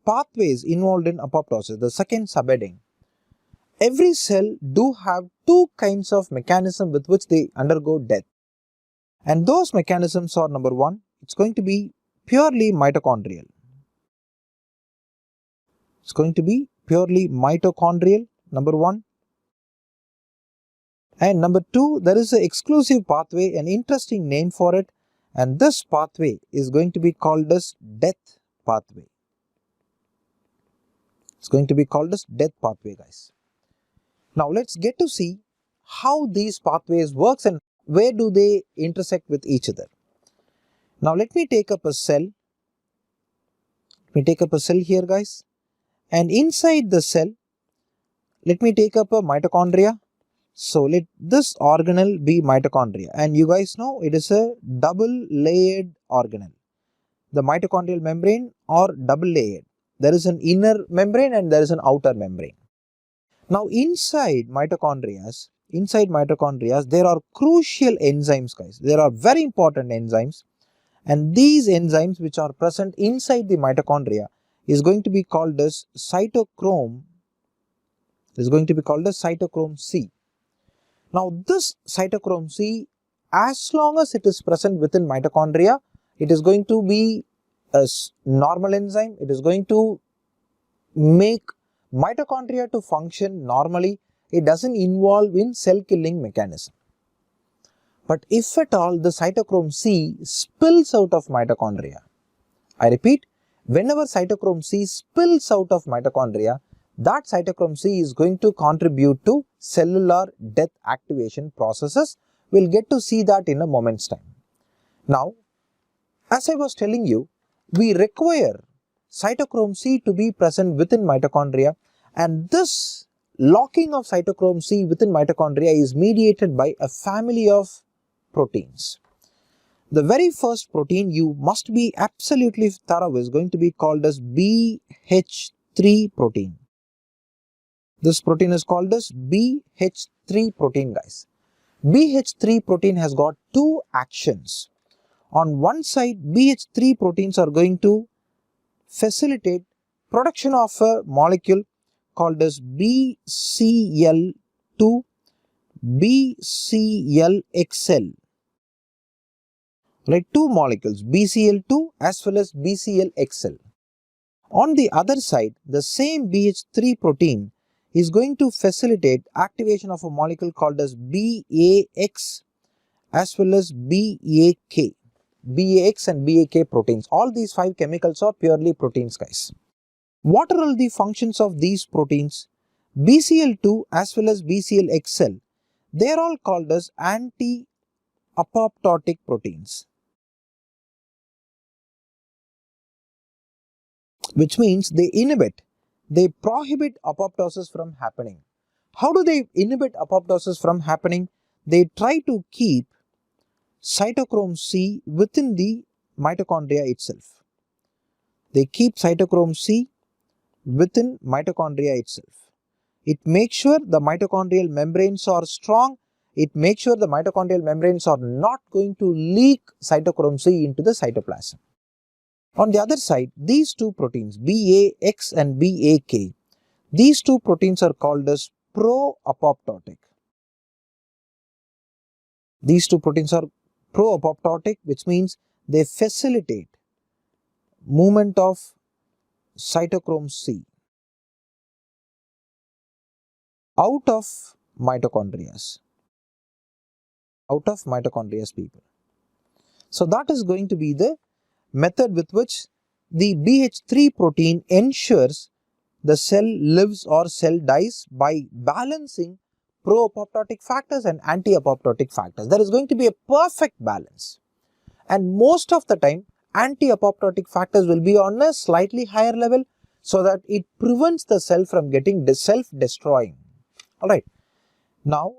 pathways involved in apoptosis, the second subheading, every cell do have two kinds of mechanism with which they undergo death. And those mechanisms are, number one, it's going to be purely mitochondrial. It's going to be purely mitochondrial, number one. And number two, there is an exclusive pathway, an interesting name for it, and this pathway is going to be called as death pathway. It's going to be called as death pathway, guys. Now let's get to see how these pathways works and where do they intersect with each other. Now let me take up a cell. Let me take up a cell here, guys. And inside the cell, let me take up a mitochondria. So let this organelle be mitochondria, and you guys know it is a double layered organelle. The mitochondrial membrane are double layered. There is an inner membrane and there is an outer membrane. Now inside mitochondria, there are crucial enzymes, guys. There are very important enzymes, and these enzymes which are present inside the mitochondria is going to be called as cytochrome. Is going to be called as cytochrome C. Now this cytochrome C, as long as it is present within mitochondria, it is going to be a normal enzyme. It is going to make mitochondria to function normally. It doesn't involve in cell killing mechanism. But if at all the cytochrome C spills out of mitochondria, I repeat, whenever cytochrome C spills out of mitochondria, that cytochrome C is going to contribute to cellular death activation processes. We'll get to see that in a moment's time. Now, as I was telling you, we require cytochrome C to be present within mitochondria, and this locking of cytochrome C within mitochondria is mediated by a family of proteins. The very first protein you must be absolutely thorough is going to be called as BH3 protein. This protein is called as BH3 protein, guys. BH3 protein has got two actions. On one side, BH3 proteins are going to facilitate production of a molecule called as BCL2, BCLXL. Right, two molecules, BCL2 as well as BCLXL. On the other side, the same BH3 protein is going to facilitate activation of a molecule called as BAX as well as BAK. BAX and BAK proteins. All these five chemicals are purely proteins, guys. What are all the functions of these proteins? BCL2 as well as BCLXL, they are all called as anti-apoptotic proteins, which means they prohibit apoptosis from happening. How do they inhibit apoptosis from happening? They try to keep cytochrome C within the mitochondria itself. They keep cytochrome C within mitochondria itself. It makes sure the mitochondrial membranes are strong. It makes sure the mitochondrial membranes are not going to leak cytochrome C into the cytoplasm. On the other side, these two proteins, BAX and BAK, these two proteins are called as pro-apoptotic. These two proteins are pro-apoptotic, which means they facilitate movement of cytochrome C out of mitochondria, people. So that is going to be the method with which the BH3 protein ensures the cell lives or cell dies, by balancing pro-apoptotic factors and anti-apoptotic factors. There is going to be a perfect balance, and most of the time anti-apoptotic factors will be on a slightly higher level, so that it prevents the cell from getting self-destroying. Alright, now